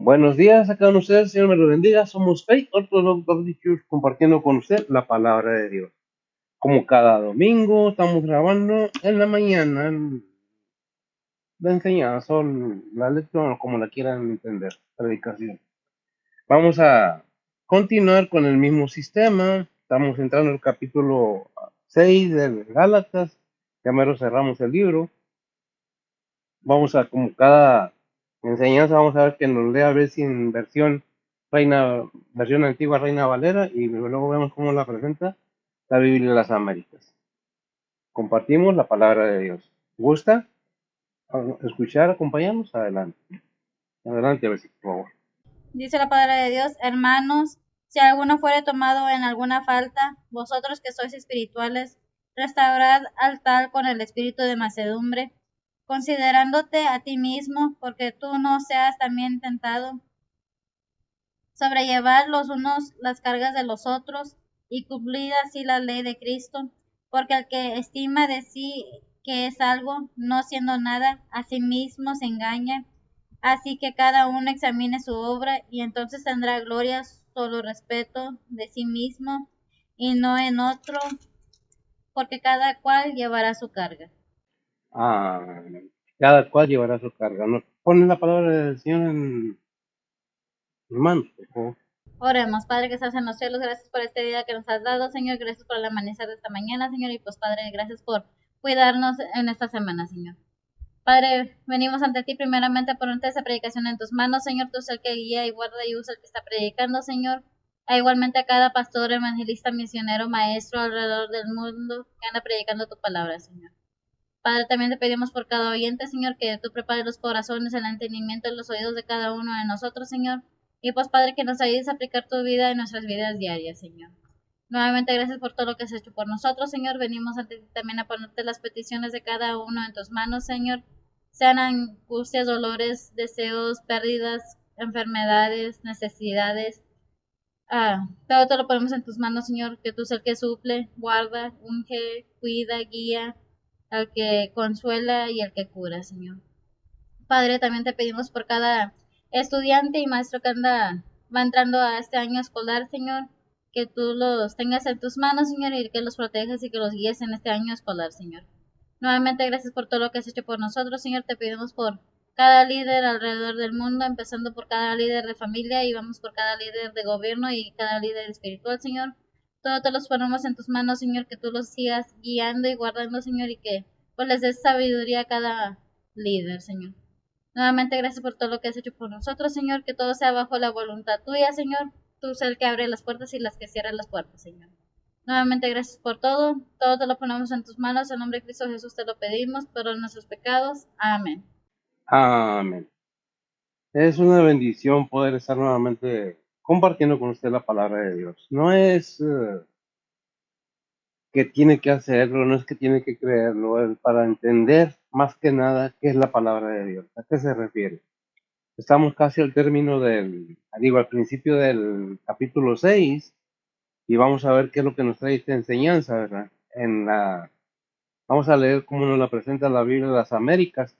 Buenos días a cada uno de ustedes, Señor me lo bendiga. Somos Faith Orthodox Baptist Church compartiendo con usted la palabra de Dios. Como cada domingo, estamos grabando en la mañana la enseñanza o la lectura, como la quieran entender, predicación. Vamos a continuar con el mismo sistema. Estamos entrando al capítulo 6 de Gálatas. Ya mero cerramos el libro. Vamos a, como cada enseñanza, vamos a ver que nos lea a ver si en versión antigua Reina Valera, y luego vemos cómo la presenta la Biblia de las Américas. Compartimos la palabra de Dios. ¿Gusta escuchar? Acompañamos. Adelante. Adelante, versículo, por favor. Dice la palabra de Dios: hermanos, si alguno fuere tomado en alguna falta, vosotros que sois espirituales, restaurad al tal con el espíritu de mansedumbre, considerándote a ti mismo, porque tú no seas también tentado. Sobrellevad los unos las cargas de los otros, y cumplid así la ley de Cristo, porque el que estima de sí que es algo, no siendo nada, a sí mismo se engaña. Así que cada uno examine su obra, y entonces tendrá gloria solo respeto de sí mismo y no en otro, porque cada cual llevará su carga. Cada cual llevará su carga. Nos ponen la palabra del Señor en manos, por favor. Oremos. Padre que estás en los cielos, gracias por este día que nos has dado, Señor. Gracias por el amanecer de esta mañana, Señor. Y pues, Padre, gracias por cuidarnos en esta semana, Señor. Padre, venimos ante ti primeramente por esta predicación en tus manos, Señor. Tú eres el que guía y guarda y usa el que está predicando, Señor. E igualmente a cada pastor, evangelista, misionero, maestro alrededor del mundo que anda predicando tu palabra, Señor. Padre, también te pedimos por cada oyente, Señor, que tú prepares los corazones, el entendimiento y los oídos de cada uno de nosotros, Señor. Y pues, Padre, que nos ayudes a aplicar tu vida en nuestras vidas diarias, Señor. Nuevamente, gracias por todo lo que has hecho por nosotros, Señor. Venimos ante ti también a ponerte las peticiones de cada uno en tus manos, Señor. Sean angustias, dolores, deseos, pérdidas, enfermedades, necesidades. Todo te lo ponemos en tus manos, Señor, que tú seas el que suple, guarda, unge, cuida, guía, al que consuela y al que cura, Señor. Padre, también te pedimos por cada estudiante y maestro que va entrando a este año escolar, Señor, que tú los tengas en tus manos, Señor, y que los protejas y que los guíes en este año escolar, Señor. Nuevamente, gracias por todo lo que has hecho por nosotros, Señor. Te pedimos por cada líder alrededor del mundo, empezando por cada líder de familia, y vamos por cada líder de gobierno y cada líder espiritual, Señor. Todo te los ponemos en tus manos, Señor, que tú los sigas guiando y guardando, Señor, y que pues les des sabiduría a cada líder, Señor. Nuevamente, gracias por todo lo que has hecho por nosotros, Señor, que todo sea bajo la voluntad tuya, Señor. Tú eres el que abre las puertas y las que cierra las puertas, Señor. Nuevamente, gracias por todo. Todo te lo ponemos en tus manos. En nombre de Cristo Jesús te lo pedimos. Perdona nuestros pecados. Amén. Amén. Es una bendición poder estar nuevamente compartiendo con usted la palabra de Dios. No es que tiene que hacerlo, no es que tiene que creerlo, es para entender más que nada qué es la palabra de Dios, a qué se refiere. Estamos casi al término al principio del capítulo 6, y vamos a ver qué es lo que nos trae esta enseñanza, ¿verdad? Vamos a leer cómo nos la presenta la Biblia de las Américas.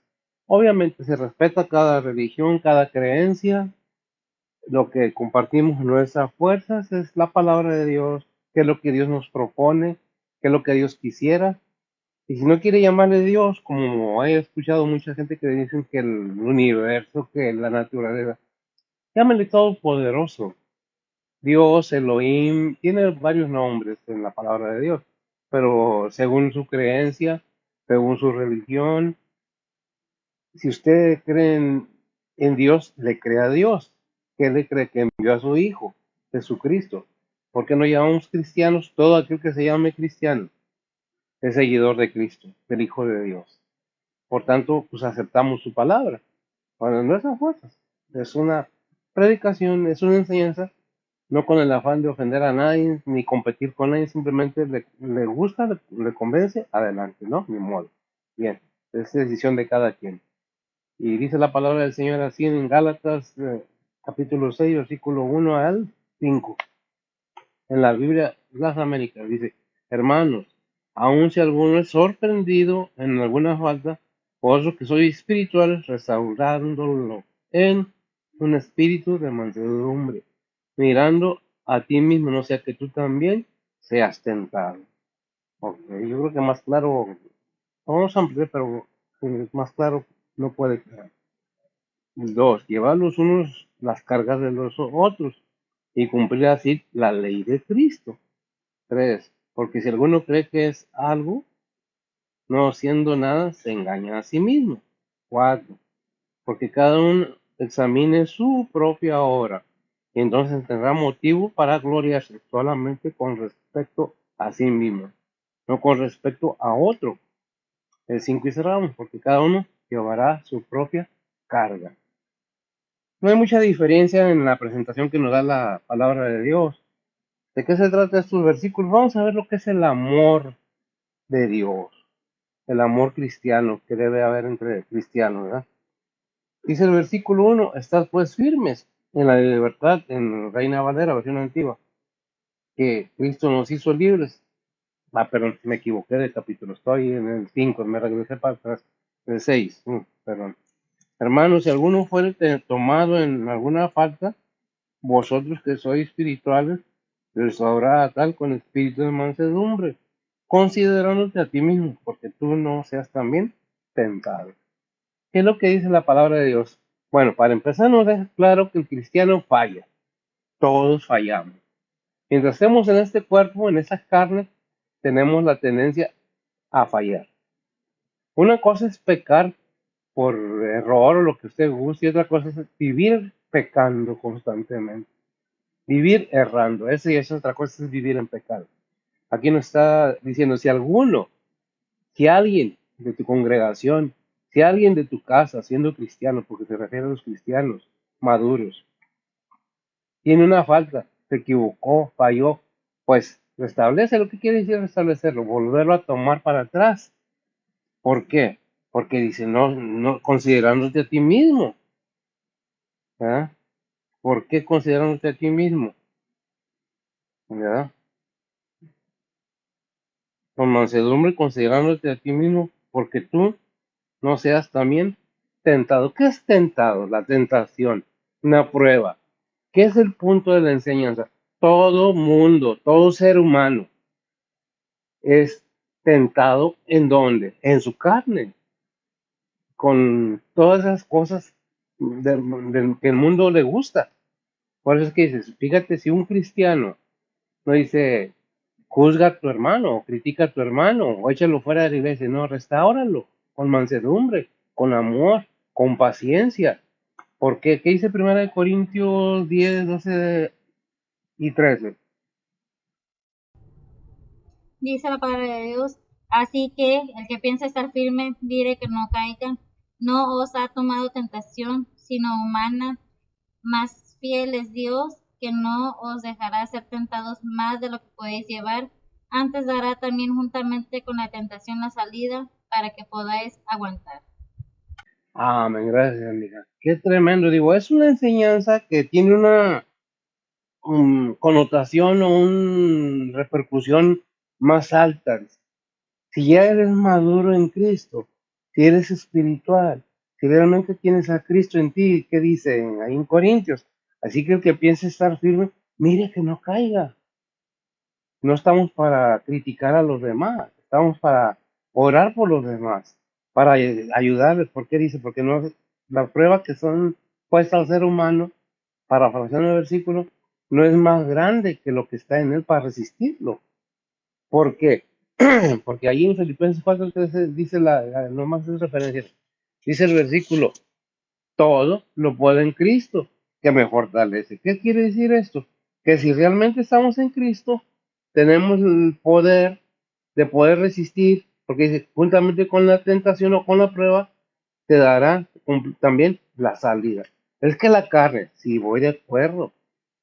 Obviamente se respeta cada religión, cada creencia. Lo que compartimos nuestras fuerzas es la palabra de Dios, qué es lo que Dios nos propone, qué es lo que Dios quisiera. Y si no quiere llamarle Dios, como he escuchado mucha gente que dicen que el universo, que la naturaleza, llámele todopoderoso. Dios, Elohim, tiene varios nombres en la palabra de Dios, pero según su creencia, según su religión, si usted cree en Dios, le cree a Dios. ¿Qué le cree? Que envió a su Hijo, Jesucristo. ¿Por qué no llamamos cristianos? Todo aquel que se llame cristiano es seguidor de Cristo, del Hijo de Dios. Por tanto, pues aceptamos su palabra. Bueno, no es a fuerzas, es una predicación, es una enseñanza, no con el afán de ofender a nadie ni competir con nadie, simplemente le gusta, le convence, adelante, ¿no? Ni modo. Bien, es decisión de cada quien. Y dice la palabra del Señor así en Gálatas capítulo 6, versículo 1 al 5. En la Biblia, las Américas, dice: hermanos, aun si alguno es sorprendido en alguna falta, vosotros que sois espirituales, restaurándolo en un espíritu de mansedumbre, mirando a ti mismo, no sea que tú también seas tentado. Ok, yo creo que más claro, vamos a ampliar, pero más claro no puede quedar. Dos, llevar los unos las cargas de los otros y cumplir así la ley de Cristo. Tres, porque si alguno cree que es algo, no siendo nada, se engaña a sí mismo. Cuatro, porque cada uno examine su propia obra y entonces tendrá motivo para gloriarse solamente con respecto a sí mismo, no con respecto a otro. El 5 y cerramos, porque cada uno llevará su propia carga. No hay mucha diferencia en la presentación que nos da la palabra de Dios. ¿De qué se trata estos versículos? Vamos a ver lo que es el amor de Dios, el amor cristiano que debe haber entre cristianos, ¿verdad? Dice el versículo 1, estad pues firmes en la libertad, en Reina Valera, versión antigua, que Cristo nos hizo libres. Perdón, me equivoqué de capítulo, estoy en el 5, me regresé para atrás, el 6, perdón. Hermanos, si alguno fuere tomado en alguna falta, vosotros que sois espirituales, restaurad a tal con espíritu de mansedumbre, considerándote a ti mismo, porque tú no seas también tentado. ¿Qué es lo que dice la palabra de Dios? Bueno, para empezar nos deja claro que el cristiano falla, todos fallamos. Mientras estemos en este cuerpo, en esa carne, tenemos la tendencia a fallar. Una cosa es pecar por error o lo que usted guste, y otra cosa es vivir pecando constantemente, vivir errando. Eso y esa otra cosa es vivir en pecado. Aquí nos está diciendo, si alguien de tu congregación, si alguien de tu casa, siendo cristiano, porque se refiere a los cristianos maduros, tiene una falta, se equivocó, falló, pues restablece. Lo que quiere decir restablecerlo, volverlo a tomar para atrás. ¿Por qué? Porque dice, no considerándote a ti mismo. ¿Verdad? ¿Por qué considerándote a ti mismo? ¿Verdad? Con mansedumbre considerándote a ti mismo, porque tú no seas también tentado. ¿Qué es tentado? La tentación, una prueba. ¿Qué es el punto de la enseñanza? Todo mundo, todo ser humano es tentado ¿en dónde? En su carne, con todas esas cosas que el mundo le gusta. Por eso es que dices, fíjate, si un cristiano no dice, juzga a tu hermano, o critica a tu hermano, o échalo fuera de la iglesia, no, restáuralo, con mansedumbre, con amor, con paciencia. Porque, ¿qué dice 1 Corintios 10, 12 y 13? Dice la palabra de Dios, así que el que piensa estar firme, mire que no caiga, no os ha tomado tentación, sino humana, más fiel es Dios, que no os dejará ser tentados más de lo que podéis llevar, antes dará también juntamente con la tentación la salida, para que podáis aguantar. Amén, gracias, amiga. Qué tremendo. Digo, es una enseñanza que tiene una connotación o una repercusión más alta. Si ya eres maduro en Cristo, si eres espiritual, si realmente tienes a Cristo en ti, ¿qué dice ahí en Corintios? Así que el que piense estar firme, mire que no caiga. No estamos para criticar a los demás, estamos para orar por los demás, para ayudarles. ¿Por qué dice? Porque no, la prueba que son puestas al ser humano, parafraseando el versículo, no es más grande que lo que está en él para resistirlo. ¿Por qué? Porque ahí en Filipenses 4:13 dice nomás es referencia, dice el versículo, todo lo puedo en Cristo, que me fortalece. ¿Qué quiere decir esto? Que si realmente estamos en Cristo, tenemos el poder de poder resistir, porque dice, juntamente con la tentación o con la prueba, te dará también la salida. Es que la carne, si voy de acuerdo,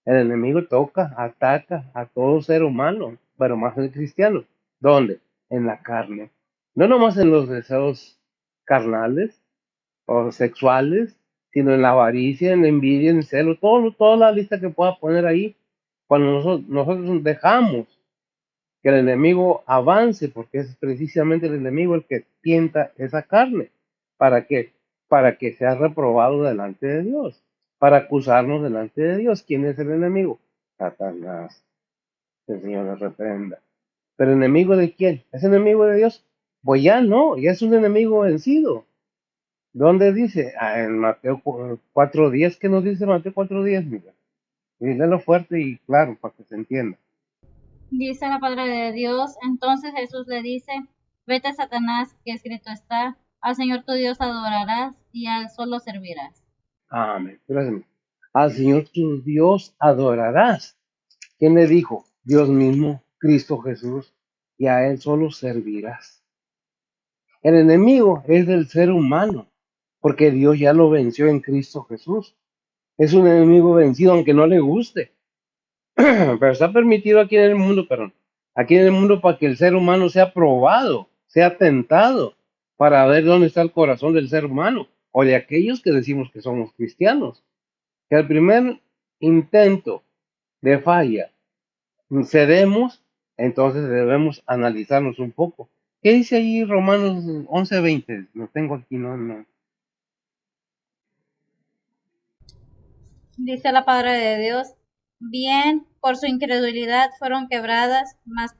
el enemigo toca, ataca a todo ser humano, pero más el cristiano. ¿Dónde? En la carne. No nomás en los deseos carnales o sexuales, sino en la avaricia, en la envidia, en el celo, toda la lista que pueda poner ahí. Cuando nosotros dejamos que el enemigo avance, porque es precisamente el enemigo el que tienta esa carne. ¿Para qué? Para que sea reprobado delante de Dios. para acusarnos delante de Dios. ¿Quién es el enemigo? Satanás. Que el Señor le reprenda. ¿Pero enemigo de quién? ¿Es enemigo de Dios? Pues ya no, ya es un enemigo vencido. ¿Dónde dice? En Mateo 4:10. ¿Qué nos dice Mateo 4:10? Mira, dígalo fuerte y claro para que se entienda. Dice la palabra de Dios. Entonces Jesús le dice: Vete, Satanás, que escrito está: Al Señor tu Dios adorarás y a él solo servirás. Amén. Gracias. Al Señor tu Dios adorarás. ¿Quién le dijo? Dios mismo, Cristo Jesús, y a Él solo servirás. El enemigo es del ser humano, porque Dios ya lo venció en Cristo Jesús. Es un enemigo vencido, aunque no le guste, pero está permitido aquí en el mundo, perdón, aquí en el mundo para que el ser humano sea probado, sea tentado, para ver dónde está el corazón del ser humano, o de aquellos que decimos que somos cristianos. Que al primer intento de falla cedemos, entonces debemos analizarnos un poco. ¿Qué dice ahí Romanos 11:20? Lo tengo aquí, no. Dice la palabra de Dios: Bien, por su incredulidad fueron quebradas, mas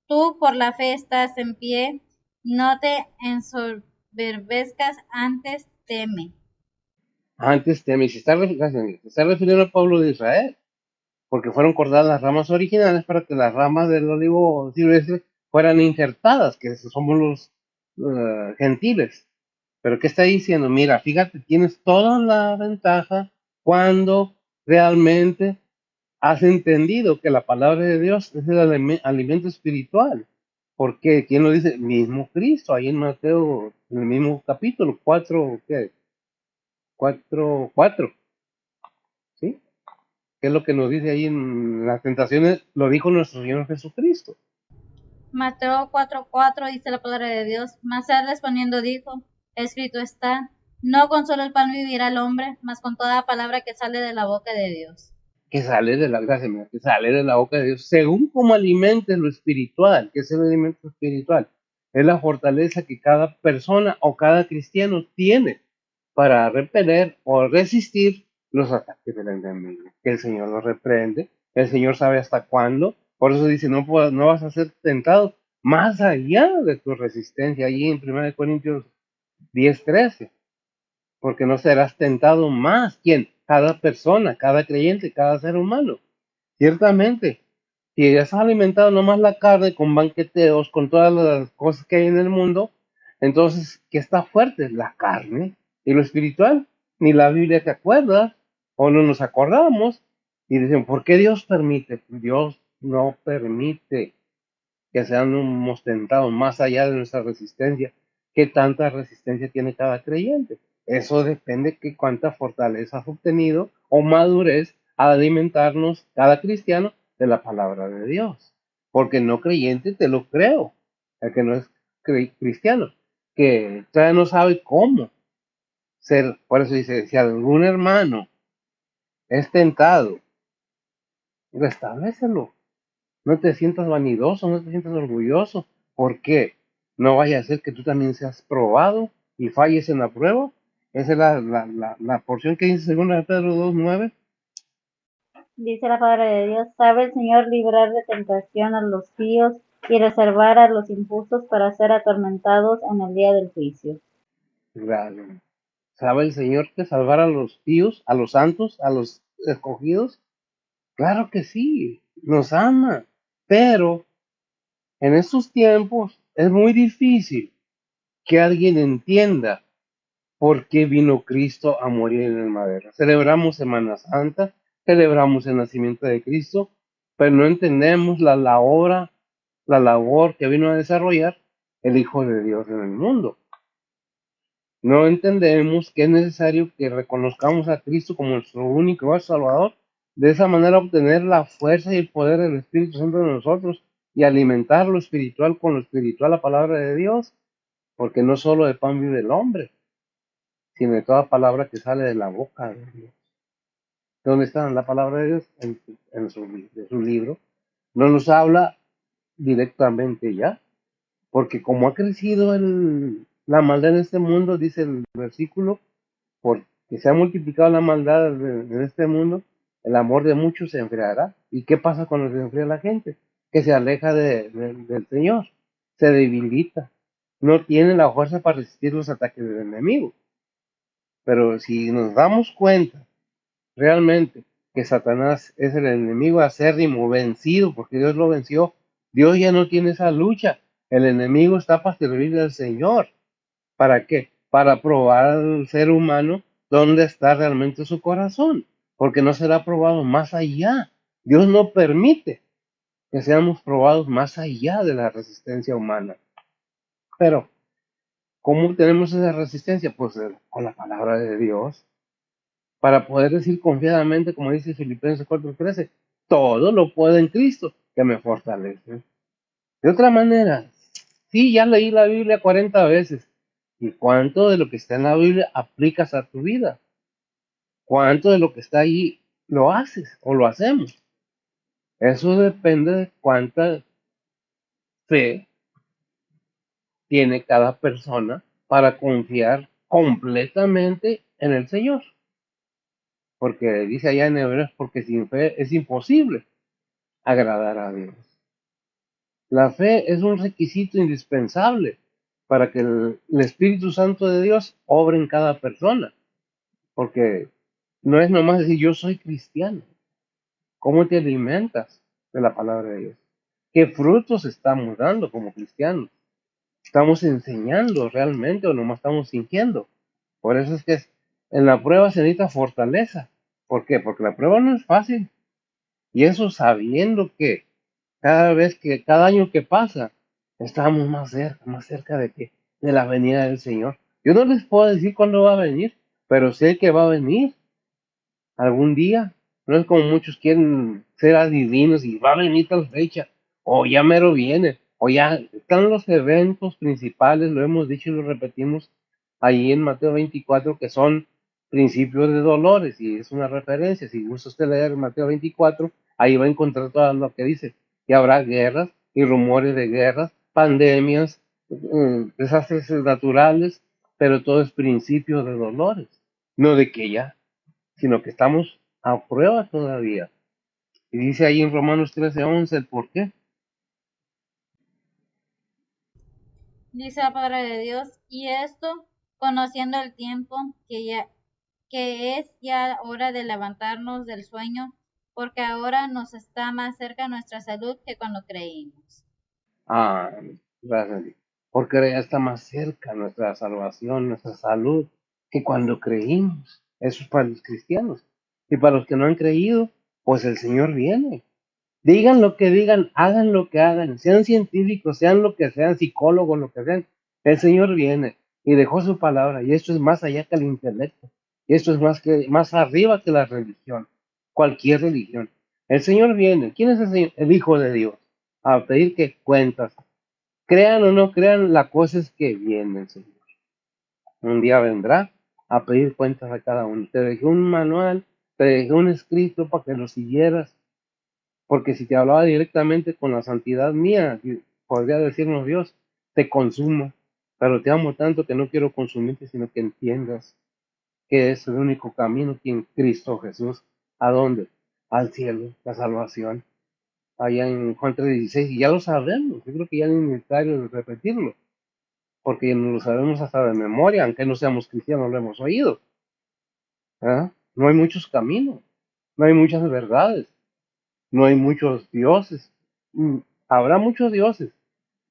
tú por la fe estás en pie. No te ensoberbezcas, antes teme. Antes teme, se está refiriendo al pueblo de Israel, porque fueron cortadas las ramas originales para que las ramas del olivo silvestre fueran injertadas, que somos los gentiles. Pero ¿qué está diciendo? Mira, fíjate, tienes toda la ventaja cuando realmente has entendido que la palabra de Dios es el alimento espiritual. Porque, ¿quién lo dice? Mismo Cristo, ahí en Mateo, en el mismo capítulo, 4, ¿qué? 4:4, ¿sí? ¿Qué es lo que nos dice ahí en las tentaciones? Lo dijo nuestro Señor Jesucristo. Mateo 4:4 dice la palabra de Dios: Mas él respondiendo dijo: Escrito está: No con solo el pan vivirá el hombre, mas con toda palabra que sale de la boca de Dios. Que sale de la gracia, que sale de la boca de Dios, según como alimentes lo espiritual. ¿Qué es el alimento espiritual? Es la fortaleza que cada persona o cada cristiano tiene para repeler o resistir los ataques del enemigo. Que el Señor lo reprende, el Señor sabe hasta cuándo, por eso dice, no vas a ser tentado más allá de tu resistencia, allí en 1 Corintios 10:13, porque no serás tentado más. ¿Quién? Cada persona, cada creyente, cada ser humano. Ciertamente, si has alimentado nomás la carne con banqueteos, con todas las cosas que hay en el mundo, entonces, ¿qué está fuerte? La carne y lo espiritual. Ni la Biblia te acuerda, o no nos acordamos, y dicen, ¿por qué Dios permite? Dios no permite que seamos tentados más allá de nuestra resistencia. ¿Qué tanta resistencia tiene cada creyente? Eso depende de cuánta fortaleza has obtenido o madurez a alimentarnos cada cristiano de la palabra de Dios. Porque no creyente te lo creo, el que no es cristiano, que todavía no sabe cómo ser. Por eso dice, si algún hermano es tentado, restablécelo. No te sientas vanidoso, no te sientas orgulloso. ¿Por qué? No vaya a ser que tú también seas probado y falles en la prueba. Esa es la porción que dice 2 Pedro 2:9. Dice la palabra de Dios: Sabe el Señor librar de tentación a los píos y reservar a los injustos para ser atormentados en el día del juicio. Claro. ¿Sabe el Señor que salvar a los píos, a los santos, a los escogidos? Claro que sí, nos ama. Pero en estos tiempos es muy difícil que alguien entienda por qué vino Cristo a morir en el madero. Celebramos Semana Santa, celebramos el nacimiento de Cristo, pero no entendemos la labor que vino a desarrollar el Hijo de Dios en el mundo. No entendemos que es necesario que reconozcamos a Cristo como nuestro único Salvador, de esa manera obtener la fuerza y el poder del Espíritu Santo en nosotros y alimentar lo espiritual con lo espiritual, la palabra de Dios, porque no solo de pan vive el hombre, sino de toda palabra que sale de la boca de Dios. ¿Dónde está la palabra de Dios? De su libro. No nos habla directamente ya, porque como ha crecido la maldad en este mundo, dice el versículo, por que se ha multiplicado la maldad en este mundo, el amor de muchos se enfriará. ¿Y qué pasa cuando se enfría la gente? Que se aleja del Señor, se debilita, no tiene la fuerza para resistir los ataques del enemigo. Pero si nos damos cuenta realmente que Satanás es el enemigo acérrimo, vencido, porque Dios lo venció, Dios ya no tiene esa lucha. El enemigo está para servirle al Señor. ¿Para qué? Para probar al ser humano dónde está realmente su corazón, porque no será probado más allá. Dios no permite que seamos probados más allá de la resistencia humana. Pero, ¿cómo tenemos esa resistencia? Pues con la palabra de Dios, para poder decir confiadamente, como dice Filipenses 4:13, todo lo puedo en Cristo que me fortalece. De otra manera, sí, ya leí la Biblia 40 veces. ¿Y cuánto de lo que está en la Biblia aplicas a tu vida? ¿Cuánto de lo que está ahí lo haces o lo hacemos? Eso depende de cuánta fe tiene cada persona para confiar completamente en el Señor. Porque dice allá en Hebreos, porque sin fe es imposible agradar a Dios. La fe es un requisito indispensable para que el Espíritu Santo de Dios obre en cada persona. Porque no es nomás decir yo soy cristiano. ¿Cómo te alimentas de la palabra de Dios? ¿Qué frutos estamos dando como cristianos? ¿Estamos enseñando realmente o nomás estamos fingiendo? Por eso es que en la prueba se necesita fortaleza. ¿Por qué? Porque la prueba no es fácil. Y eso sabiendo que cada año que pasa, estamos más cerca de que, de la venida del Señor. Yo no les puedo decir cuándo va a venir, pero sé que va a venir algún día. No es como muchos quieren ser adivinos y va a venir tal fecha, o ya mero viene, o ya están los eventos principales, lo hemos dicho y lo repetimos ahí en Mateo 24, que son principios de dolores, y es una referencia. Si gusta usted leer Mateo 24, ahí va a encontrar todo lo que dice, que habrá guerras y rumores de guerras, pandemias, desastres naturales, pero todo es principio de dolores, no de que ya, sino que estamos a prueba todavía. Y dice ahí en Romanos 13:11 el por qué. Dice la palabra de Dios, y esto conociendo el tiempo que es ya hora de levantarnos del sueño, porque ahora nos está más cerca nuestra salud que cuando creímos. Ah, gracias. Porque ya está más cerca nuestra salvación, nuestra salud, que cuando creímos. Eso es para los cristianos. Y para los que no han creído, pues el Señor viene. Digan lo que digan, hagan lo que hagan, sean científicos, sean lo que sean, psicólogos, lo que sean. El Señor viene y dejó su palabra. Y esto es más allá que el intelecto. Y esto es más arriba que la religión. Cualquier religión. El Señor viene. ¿Quién es el Señor? El Hijo de Dios. A pedir que cuentas. Crean o no crean, la cosa es que viene el Señor. Un día vendrá a pedir cuentas a cada uno. Te dejé un manual, te dejé un escrito para que lo siguieras, porque si te hablaba directamente con la santidad mía, podría decirnos Dios, te consumo, pero te amo tanto que no quiero consumirte, sino que entiendas que es el único camino que en Cristo Jesús. ¿A dónde? Al cielo, la salvación. Allá en Juan 3:16, y ya lo sabemos, yo creo que ya no es necesario repetirlo, porque no lo sabemos hasta de memoria, aunque no seamos cristianos, lo hemos oído. ¿Ah? No hay muchos caminos, no hay muchas verdades, no hay muchos dioses. Mm, Habrá muchos dioses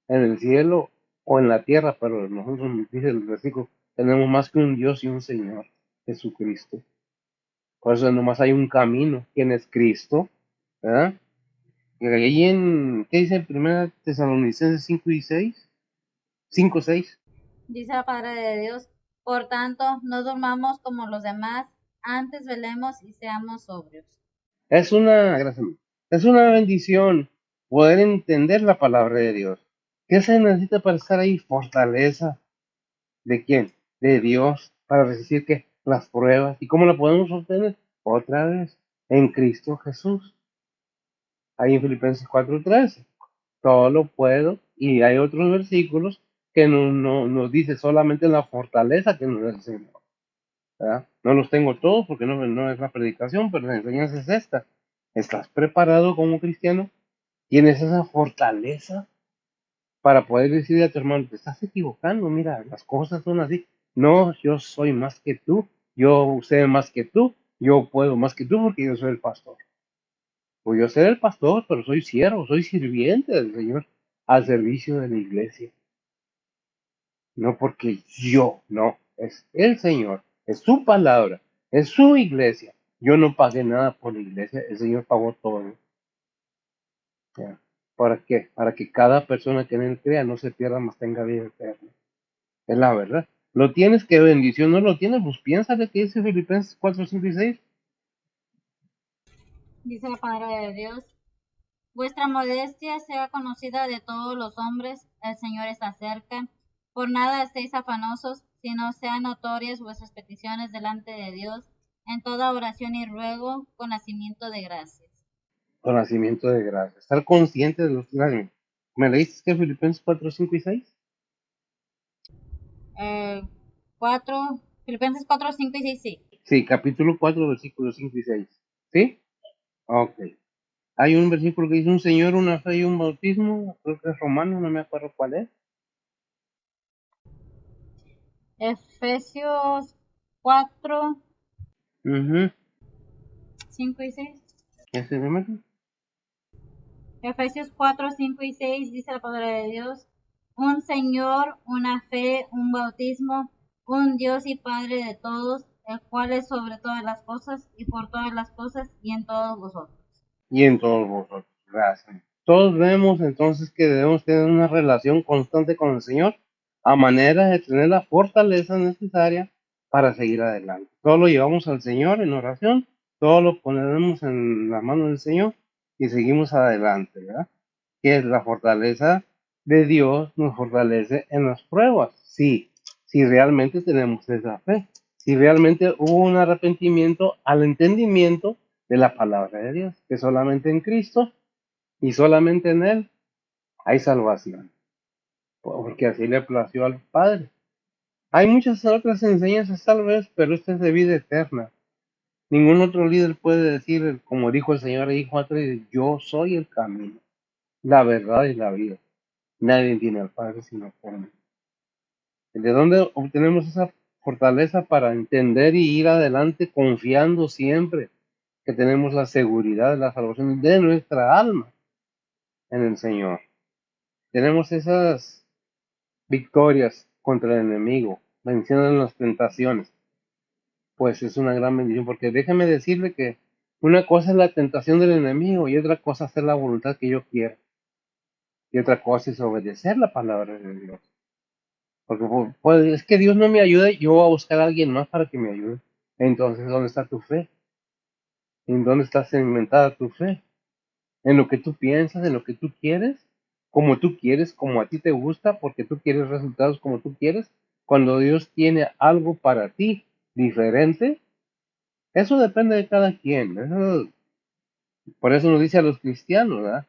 en el cielo o en la tierra, pero nosotros, dice el versículo, tenemos más que un Dios y un Señor, Jesucristo. Por eso nomás hay un camino, quien es Cristo, ¿verdad? Y ahí ¿qué dice en 1 Tesalonicenses 5:6? 5:6. Dice la palabra de Dios, por tanto, no durmamos como los demás, antes velemos y seamos sobrios. Gracias, es una bendición poder entender la palabra de Dios. ¿Qué se necesita para estar ahí? Fortaleza. ¿De quién? De Dios, para resistir que las pruebas. ¿Y cómo la podemos obtener? Otra vez, en Cristo Jesús. Ahí en Filipenses 4:13. Todo lo puedo. Y hay otros versículos que no nos dice solamente la fortaleza que nos da el Señor. ¿verdad? No los tengo todos porque no es la predicación, pero la enseñanza es esta. ¿Estás preparado como cristiano? ¿Tienes esa fortaleza para poder decirle a tu hermano, te estás equivocando, mira, las cosas son así? No, yo soy más que tú, yo sé más que tú, yo puedo más que tú porque yo soy el pastor. Pues yo soy el pastor, pero soy siervo, soy sirviente del Señor al servicio de la iglesia. No porque yo, no, es el Señor, es su palabra, es su iglesia. Yo no pagué nada por la iglesia, el Señor pagó todo. ¿Ya? ¿Para qué? Para que cada persona que en él crea no se pierda, mas tenga vida eterna. Es la verdad. ¿Lo tienes? ¿Qué bendición? ¿No lo tienes? Pues piénsale que dice Filipenses 4, 5 y 6. Dice la palabra de Dios. Vuestra modestia sea conocida de todos los hombres, el Señor está cerca. Por nada estéis afanosos, sino sean notorias vuestras peticiones delante de Dios, en toda oración y ruego, con nacimiento de gracias. Conocimiento de gracia. Estar consciente de los gracias. ¿Me leíste que Filipenses 4, 5 y 6? 4, Filipenses 4, 5 y 6, sí. Sí, capítulo 4, versículos 5 y 6. ¿Sí? Ok. Hay un versículo que dice un Señor, una fe y un bautismo. Creo que es romano, no me acuerdo cuál es. Efesios 4, Ujú. 5 y 6. Ese me mete. Efesios 4, 5 y 6 dice la palabra de Dios, un Señor, una fe, un bautismo, un Dios y Padre de todos, el cual es sobre todas las cosas y por todas las cosas y en todos vosotros. Y en todos vosotros. Gracias. Todos vemos entonces que debemos tener una relación constante con el Señor a manera de tener la fortaleza necesaria para seguir adelante. Todo lo llevamos al Señor en oración, todo lo ponemos en la mano del Señor y seguimos adelante, ¿verdad? Que es la fortaleza de Dios nos fortalece en las pruebas. Sí, si realmente tenemos esa fe, si realmente hubo un arrepentimiento al entendimiento de la palabra de Dios, que solamente en Cristo y solamente en Él hay salvación, porque así le plació al Padre. Hay muchas otras enseñanzas tal vez, pero esta es de vida eterna. Ningún otro líder puede decir, como dijo el Señor ahí Juan 3, yo soy el camino, la verdad y la vida. Nadie tiene al Padre sino por mí. ¿De dónde obtenemos esa fortaleza para entender y ir adelante confiando siempre que tenemos la seguridad de la salvación de nuestra alma en el Señor? Tenemos esas victorias contra el enemigo, venciendo las tentaciones. Pues es una gran bendición, porque déjeme decirle que una cosa es la tentación del enemigo y otra cosa es hacer la voluntad que yo quiero. Y otra cosa es obedecer la palabra de Dios. Porque pues, es que Dios no me ayuda, yo voy a buscar a alguien más para que me ayude. Entonces, ¿dónde está tu fe? ¿En dónde está cimentada tu fe? ¿En lo que tú piensas, en lo que tú quieres? ¿Como tú quieres, como a ti te gusta, porque tú quieres resultados como tú quieres? Cuando Dios tiene algo para ti diferente, eso depende de cada quien. Por eso nos dice a los cristianos, ¿verdad?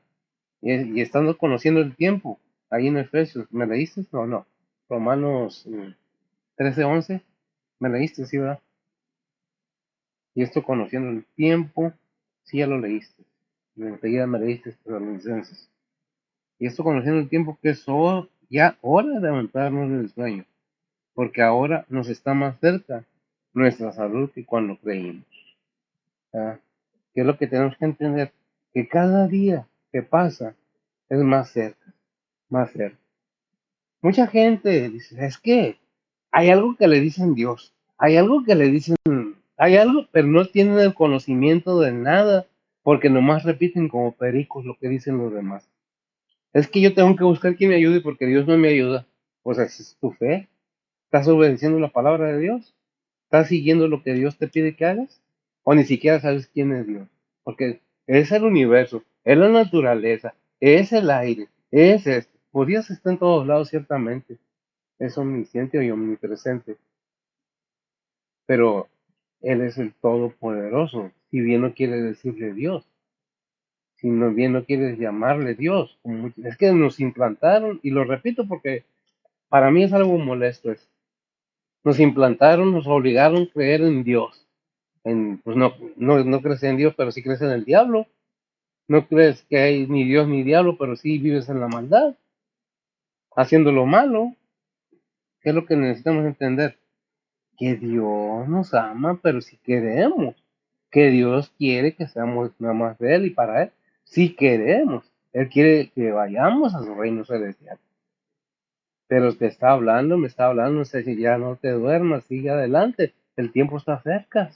Y estando conociendo el tiempo, ahí en Efesios, ¿me leíste o no? Romanos 13:11. ¿Me leíste, sí, verdad? Y esto conociendo el tiempo, sí ya lo leíste. Y enseguida me leíste Tesalonicenses. Y esto conociendo el tiempo que es ya hora de levantarnos del sueño, porque ahora nos está más cerca nuestra salud que cuando creímos. ¿Ah? Que es lo que tenemos que entender, que cada día que pasa es más cerca, más cerca. Mucha gente dice, es que hay algo que le dicen Dios, hay algo que le dicen, hay algo, pero no tienen el conocimiento de nada, porque nomás repiten como pericos lo que dicen los demás. Es que yo tengo que buscar quien me ayude porque Dios no me ayuda. Pues esa es tu fe. ¿Estás obedeciendo la palabra de Dios? ¿Estás siguiendo lo que Dios te pide que hagas? ¿O ni siquiera sabes quién es Dios? Porque es el universo, es la naturaleza, es el aire, es esto. Pues Dios está en todos lados, ciertamente. Es omnisciente y omnipresente. Pero Él es el Todopoderoso. Si bien no quiere decirle Dios, si no bien no quiere llamarle Dios. Es que nos implantaron, y lo repito porque para mí es algo molesto eso. Nos implantaron, nos obligaron a creer en Dios. Pues no crees en Dios, pero sí crees en el diablo. No crees que hay ni Dios ni diablo, pero sí vives en la maldad, haciendo lo malo. ¿Qué es lo que necesitamos entender? Que Dios nos ama, pero si queremos. Que Dios quiere que seamos nada más de Él y para Él. Si queremos. Él quiere que vayamos a su reino celestial. Pero te está hablando, me está hablando, no sé si ya no te duermas, sigue adelante. El tiempo está cerca.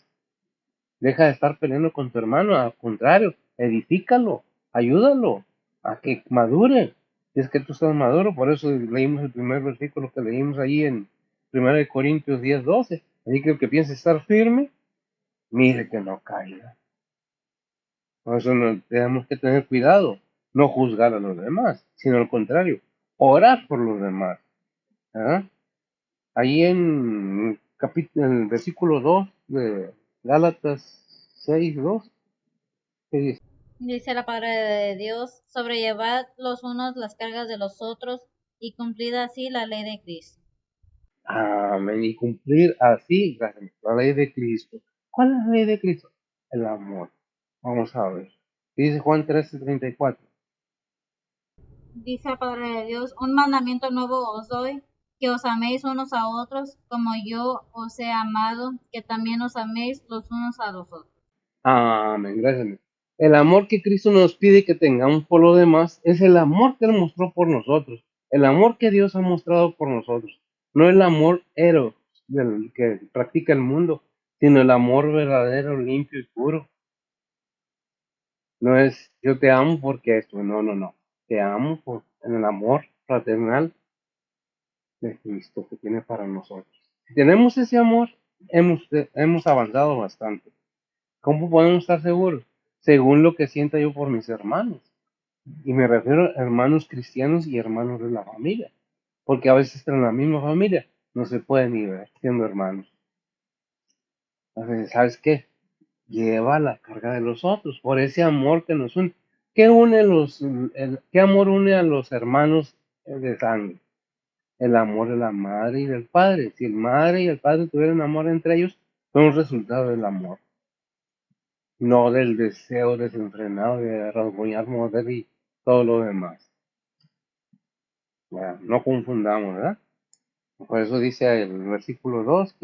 Deja de estar peleando con tu hermano, al contrario, edifícalo, ayúdalo a que madure. Y es que tú estás maduro, por eso leímos el primer versículo que leímos ahí en 1 Corintios 10:12. Así que el que piense estar firme, mire que no caiga. Por eso tenemos que tener cuidado, no juzgar a los demás, sino al contrario, orar por los demás. ¿Ah? Ahí en el versículo 2 de Gálatas 6:2, ¿qué dice? Dice la palabra de Dios, sobrellevad los unos las cargas de los otros y cumplid así la ley de Cristo. Amén. Y cumplir así, gracias, la ley de Cristo. ¿Cuál es la ley de Cristo? El amor. Vamos a ver. Dice Juan 13:34. Dice la palabra de Dios, un mandamiento nuevo os doy, que os améis unos a otros, como yo os he amado, que también os améis los unos a los otros. Amén. Gracias. El amor que Cristo nos pide que tengamos por los demás es el amor que Él mostró por nosotros. El amor que Dios ha mostrado por nosotros. No el amor eros del que practica el mundo, sino el amor verdadero, limpio y puro. No es yo te amo porque esto, no, no, no. Te amo en el amor fraternal de Cristo que tiene para nosotros. Si tenemos ese amor, hemos avanzado bastante. ¿Cómo podemos estar seguros? Según lo que sienta yo por mis hermanos. Y me refiero a hermanos cristianos y hermanos de la familia. Porque a veces en la misma familia no se pueden ni ver siendo hermanos. Entonces, ¿sabes qué? Lleva la carga de los otros por ese amor que nos une. ¿Qué amor une a los hermanos de sangre? El amor de la madre y del padre. Si el madre y el padre tuvieran amor entre ellos, son un resultado del amor, no del deseo desenfrenado de rasguñar, morder y todo lo demás. Bueno, no confundamos, ¿verdad? Por eso dice el versículo 2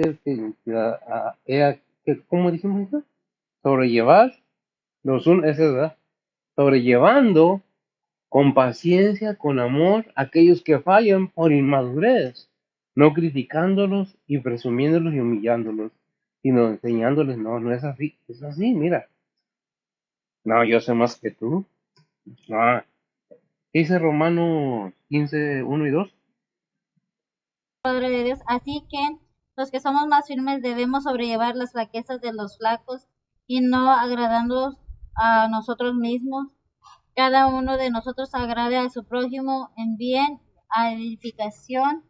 ¿cómo dijimos eso? Sobrellevar esa es verdad. Sobrellevando con paciencia, con amor, aquellos que fallan por inmadurez, no criticándolos y presumiéndolos y humillándolos, sino enseñándoles, no, no es así, es así, mira, no, yo sé más que tú, no, dice Romanos 15:1 y 2. Padre de Dios, así que los que somos más firmes debemos sobrellevar las flaquezas de los flacos y no agradándonos a nosotros mismos. Cada uno de nosotros agrade a su prójimo en bien, a edificación,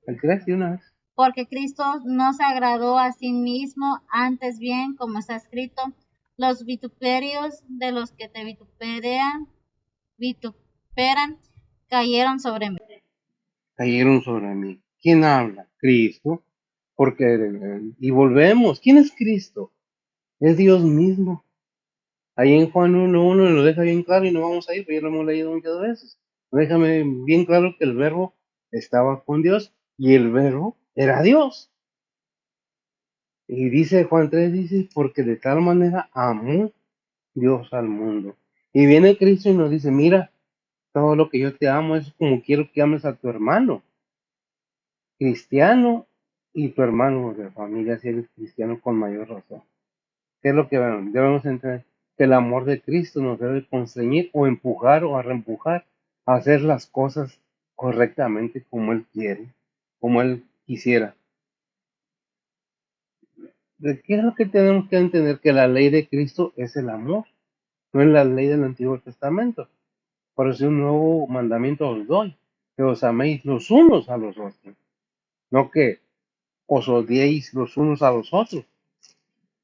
¿El crees de una vez? porque Cristo no se agradó a sí mismo, antes bien, como está escrito, los vituperios de los que te vituperan, cayeron sobre mí. Cayeron sobre mí. ¿Quién habla? Cristo. Porque, y volvemos, ¿quién es Cristo? Es Dios mismo. Ahí en Juan 1:1 lo deja bien claro y no vamos a ir, porque ya lo hemos leído muchas veces. Déjame bien claro que el verbo estaba con Dios y el verbo era Dios. Y dice Juan 3, dice, porque de tal manera amó Dios al mundo. Y viene Cristo y nos dice, mira, todo lo que yo te amo es como quiero que ames a tu hermano cristiano y tu hermano de familia si eres cristiano con mayor razón. ¿Qué es lo que debemos entender? Que el amor de Cristo nos debe constreñir o empujar o a reempujar a hacer las cosas correctamente como Él quiere, como Él quisiera. ¿De qué es lo que tenemos que entender? Que la ley de Cristo es el amor, no es la ley del Antiguo Testamento. Por eso un nuevo mandamiento os doy, que os améis los unos a los otros, no que os odiéis los unos a los otros.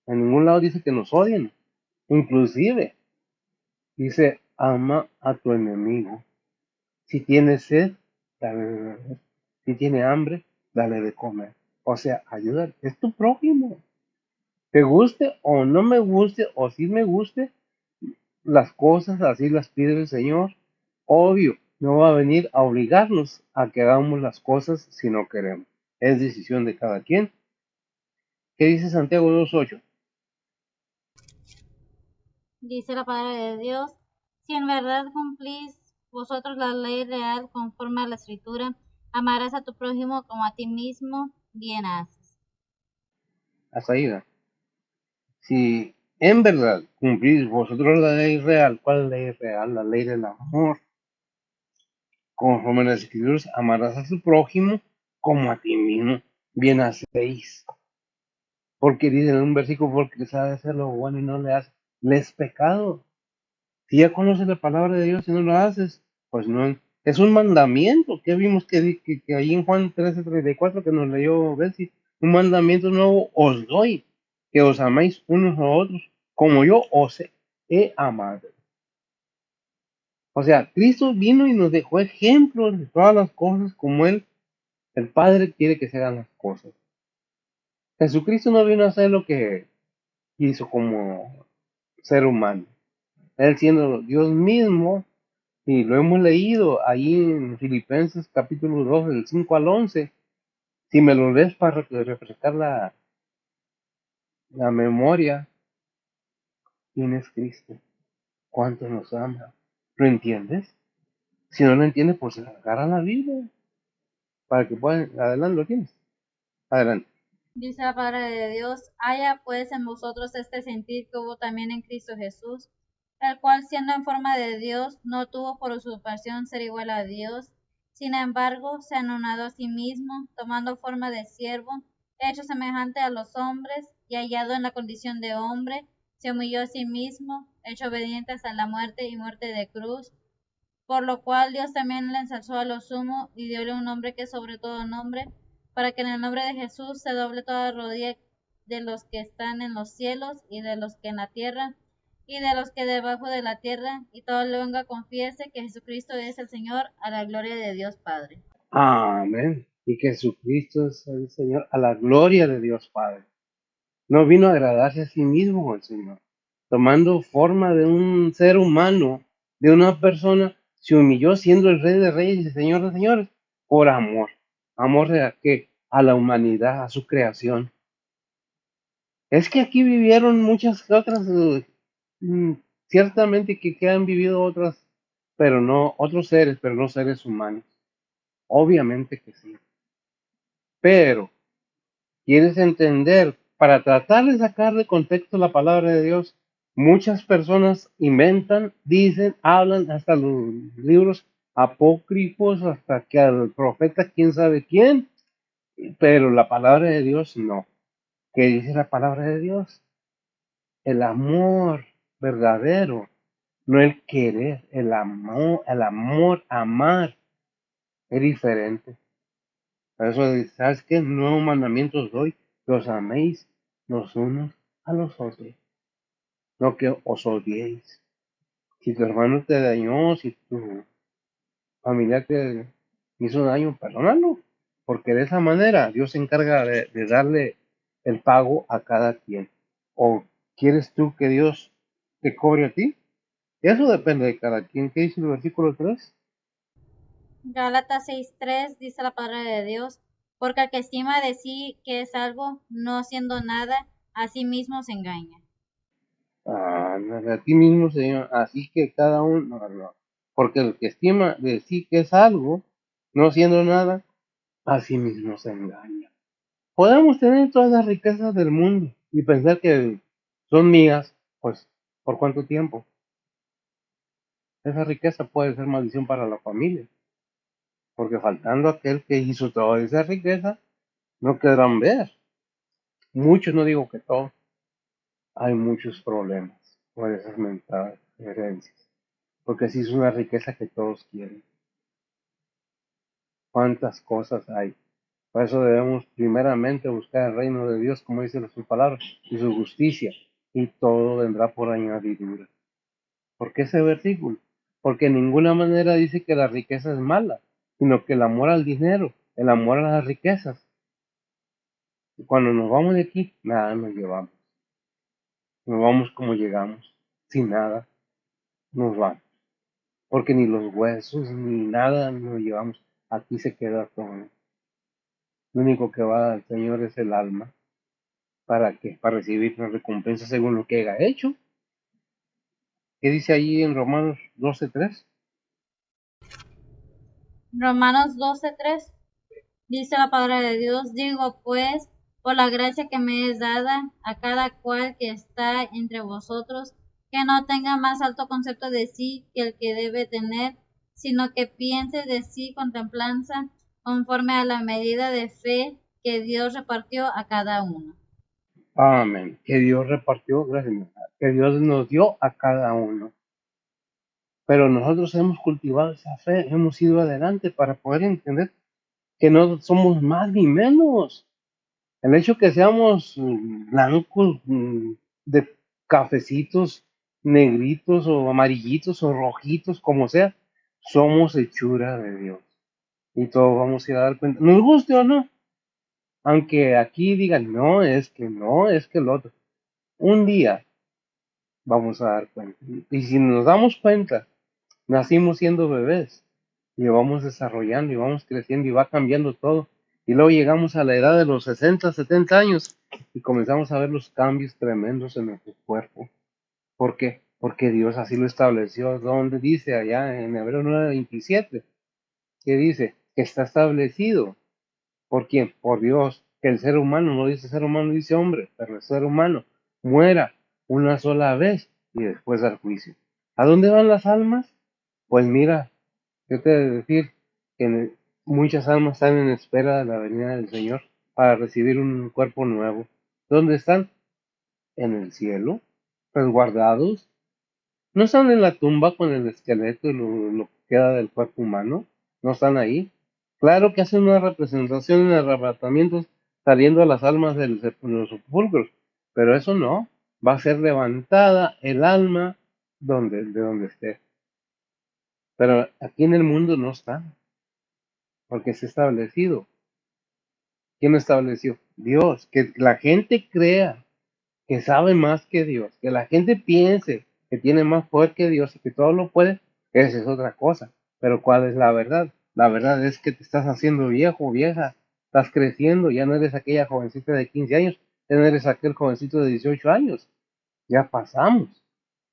En ningún lado dice que nos odien. Inclusive dice, ama a tu enemigo. Si tiene sed, dale de beber. Si tiene hambre, dale de comer. O sea, ayuda, es tu prójimo. Te guste o no me guste, o si me guste, las cosas así las pide el Señor. Obvio, no va a venir a obligarnos a que hagamos las cosas si no queremos. Es decisión de cada quien. ¿Qué dice Santiago 2:8? Dice la palabra de Dios, si en verdad cumplís vosotros la ley real conforme a la escritura, amarás a tu prójimo como a ti mismo, bien haces. Hasta ahí, ¿no? Si en verdad cumplís vosotros la ley real, ¿cuál es la ley real? La ley del amor. Conforme a las escrituras, amarás a tu prójimo como a ti mismo. Bien hacéis. Porque dice en un versículo, porque sabe hacer lo bueno y no le hace, le es pecado. Si ya conoces la palabra de Dios y no lo haces, pues no es un mandamiento. Que vimos que ahí en Juan 13:34 que nos leyó Betsy, un mandamiento nuevo os doy, que os améis unos a otros, como yo os he amado. O sea, Cristo vino y nos dejó ejemplos de todas las cosas como Él, el Padre, quiere que se hagan las cosas. Jesucristo no vino a hacer lo que hizo como ser humano. Él siendo Dios mismo, y lo hemos leído ahí en Filipenses capítulo 2, del 5 al 11. Si me lo lees para refrescar la memoria, ¿quién es Cristo? ¿Cuánto nos ama? ¿Lo entiendes? Si no lo entiendes, pues agarra la Biblia para que puedan. Adelante, ¿lo tienes? Adelante. Dice la palabra de Dios, haya pues en vosotros este sentir que hubo también en Cristo Jesús, el cual siendo en forma de Dios, no tuvo por usurpación ser igual a Dios, sin embargo se anonadó a sí mismo, tomando forma de siervo, hecho semejante a los hombres, y hallado en la condición de hombre, se humilló a sí mismo, hecho obediente hasta la muerte y muerte de cruz, por lo cual Dios también le ensalzó a lo sumo y diole un nombre que es sobre todo nombre, para que en el nombre de Jesús se doble toda rodilla de los que están en los cielos y de los que en la tierra y de los que debajo de la tierra, y toda lengua confiese que Jesucristo es el Señor, a la gloria de Dios Padre. Amén. Y que Jesucristo es el Señor a la gloria de Dios Padre. No vino a agradarse a sí mismo el Señor. Tomando forma de un ser humano, de una persona, se humilló siendo el Rey de Reyes y Señor de Señores, por amor. ¿Amor de a qué? A la humanidad, a su creación. Es que aquí vivieron muchas otras, mm, ciertamente que han vivido otras, pero no, otros seres, pero no seres humanos. Obviamente que sí. Pero quieres entender, para tratar de sacar de contexto la palabra de Dios, muchas personas inventan, dicen, hablan hasta los libros apócrifos, hasta que al profeta quién sabe quién, pero la palabra de Dios no. ¿Qué dice la palabra de Dios? El amor verdadero, no el querer, el amor, amar, es diferente. Por eso, dice, ¿sabes qué? Nuevos mandamientos doy, que os améis los unos a los otros, no que os odiéis. Si tu hermano te dañó, si tu familiar te hizo daño, perdónalo, porque de esa manera Dios se encarga de darle el pago a cada quien. ¿O quieres tú que Dios te cobre a ti? Eso depende de cada quien. ¿Qué dice el versículo 3? Gálatas 6:3 dice la palabra de Dios, porque el que estima de sí que es algo, no siendo nada, a sí mismo se engaña. A ti mismo, Señor. Así que cada uno, no, no. Porque el que estima de sí que es algo, no siendo nada, a sí mismo se engaña. Podemos tener todas las riquezas del mundo y pensar que son mías, pues, ¿por cuánto tiempo? Esa riqueza puede ser maldición para la familia, porque faltando aquel que hizo toda esa riqueza, no querrán ver. Muchos, no digo que todos, hay muchos problemas por esas mentadas herencias, porque sí es una riqueza que todos quieren. ¿Cuántas cosas hay? Por eso debemos primeramente buscar el reino de Dios, como dice sus palabras, y su justicia, y todo vendrá por añadidura. ¿Por qué ese versículo? Porque en ninguna manera dice que la riqueza es mala, sino que el amor al dinero, el amor a las riquezas, Y cuando nos vamos de aquí, nada nos llevamos. Nos vamos como llegamos, sin nada, nos vamos. Porque ni los huesos ni nada nos llevamos. Aquí se queda todo. Lo único que va al Señor es el alma. ¿Para qué? Para recibir una recompensa según lo que haya hecho. ¿Qué dice allí en Romanos 12:3? Romanos 12:3 dice la palabra de Dios, digo pues, por la gracia que me es dada a cada cual que está entre vosotros, que no tenga más alto concepto de sí que el que debe tener, sino que piense de sí con templanza, conforme a la medida de fe que Dios repartió a cada uno. Amén. Que Dios repartió, gracias, que Dios nos dio a cada uno. Pero nosotros hemos cultivado esa fe, hemos ido adelante para poder entender que no somos más ni menos. El hecho que seamos blancos, de cafecitos, negritos o amarillitos o rojitos, como sea, somos hechura de Dios. Y todos vamos a ir a dar cuenta, nos guste o no, aunque aquí digan, no, es que no, es que el otro. Un día vamos a dar cuenta. Y si nos damos cuenta, nacimos siendo bebés y vamos desarrollando y vamos creciendo y va cambiando todo. Y luego llegamos a la edad de los 60, 70 años y comenzamos a ver los cambios tremendos en nuestro cuerpo. ¿Por qué? Porque Dios así lo estableció. Donde dice allá en Hebreos 9:27, que dice que está establecido. ¿Por quién? Por Dios. Que el ser humano, no dice ser humano, dice hombre, pero el ser humano muera una sola vez y después al juicio. ¿A dónde van las almas? Pues mira, yo te he de decir que muchas almas están en espera de la venida del Señor para recibir un cuerpo nuevo. ¿Dónde están? En el cielo, resguardados. No están en la tumba con el esqueleto y lo que queda del cuerpo humano. No están ahí. Claro que hacen una representación en arrebatamientos saliendo a las almas de los sepulcros, pero eso no. Va a ser levantada el alma de donde esté. Pero aquí en el mundo no está, porque es establecido. ¿Quién lo estableció? Dios. Que la gente crea que sabe más que Dios, que la gente piense que tiene más poder que Dios y que todo lo puede, esa es otra cosa. Pero ¿cuál es la verdad? La verdad es que te estás haciendo viejo, vieja, estás creciendo, ya no eres aquella jovencita de 15 años, ya no eres aquel jovencito de 18 años, ya pasamos.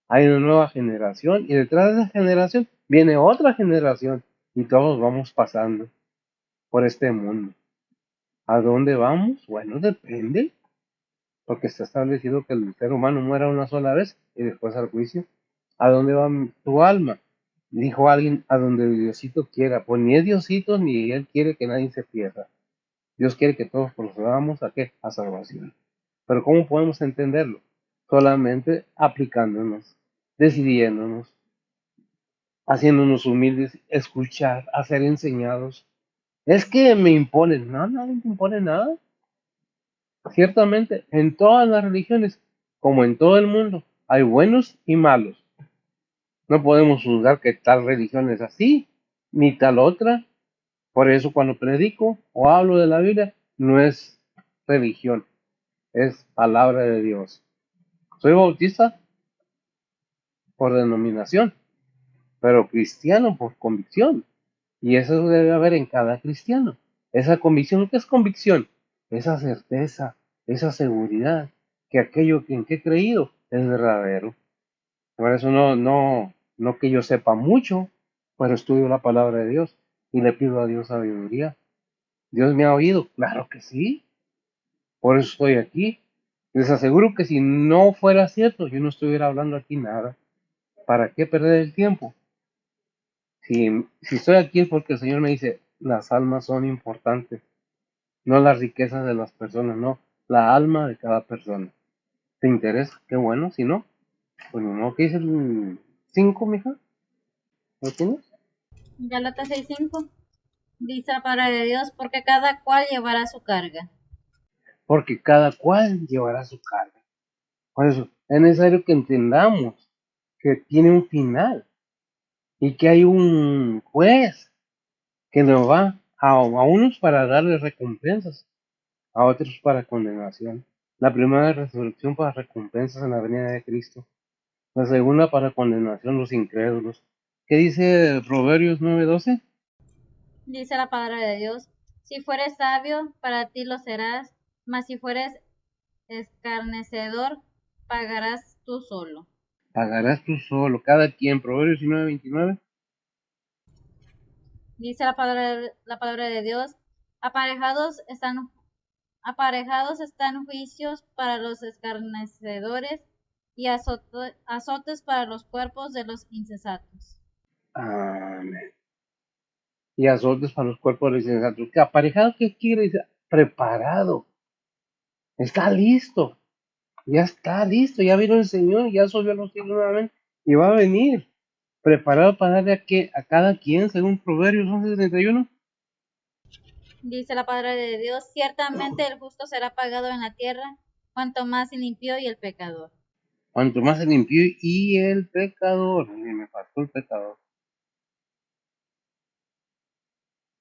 Hay una nueva generación y detrás de esa generación viene otra generación y todos vamos pasando por este mundo. ¿A dónde vamos? Bueno, depende, porque está establecido que el ser humano muera una sola vez y después al juicio. ¿A dónde va tu alma? Dijo alguien, a donde Diosito quiera. Pues ni es Diosito ni Él quiere que nadie se pierda. Dios quiere que todos procedamos a qué? A salvación. Pero ¿cómo podemos entenderlo? Solamente aplicándonos, decidiéndonos, haciéndonos humildes, escuchar, a ser enseñados. Es que me imponen, no, nadie te impone nada. Ciertamente, en todas las religiones, como en todo el mundo, hay buenos y malos. No podemos juzgar que tal religión es así, ni tal otra. Por eso cuando predico o hablo de la Biblia, no es religión, es palabra de Dios. Soy bautista por denominación, pero cristiano por convicción. Y eso debe haber en cada cristiano. Esa convicción, ¿qué es convicción? Esa certeza, esa seguridad, que aquello en que he creído es verdadero. Por eso no que yo sepa mucho, pero estudio la palabra de Dios y le pido a Dios sabiduría. ¿Dios me ha oído? Claro que sí. Por eso estoy aquí. Les aseguro que si no fuera cierto, yo no estuviera hablando aquí nada. ¿Para qué perder el tiempo? Si estoy aquí es porque el Señor me dice, las almas son importantes, no las riquezas de las personas, no, la alma de cada persona. ¿Te interesa? Qué bueno, si no, pues no, ¿qué dice el 5, mija? ¿Lo tienes? Gálatas 6:5 dice la palabra de Dios, porque cada cual llevará su carga. Porque cada cual llevará su carga. Por eso es necesario que entendamos que tiene un final y que hay un juez que nos va a unos para darles recompensas a otros para condenación. La primera resurrección para recompensas en la venida de Cristo. La segunda para condenación los incrédulos. ¿Qué dice Proverbios 9:12? Dice la palabra de Dios, si fueres sabio, para ti lo serás, mas si fueres escarnecedor, pagarás tú solo. Pagarás tú solo, cada quien. Proverbios 9:29. Dice la palabra de Dios, aparejados están juicios para los escarnecedores y azotes para los cuerpos de los insensatos. Amén. Y azotes para los cuerpos de los insensatos. ¿Qué aparejado qué quiere decir? Preparado. Está listo. Ya está listo. Ya vino el Señor. Ya subió a los cielos nuevamente. Y va a venir. Preparado para darle a cada quien, según Proverbios 11:71. Dice la palabra de Dios, ciertamente el justo será pagado en la tierra, cuanto más el impío y el pecador. Cuanto más el impío y el pecador. Y me faltó el pecador.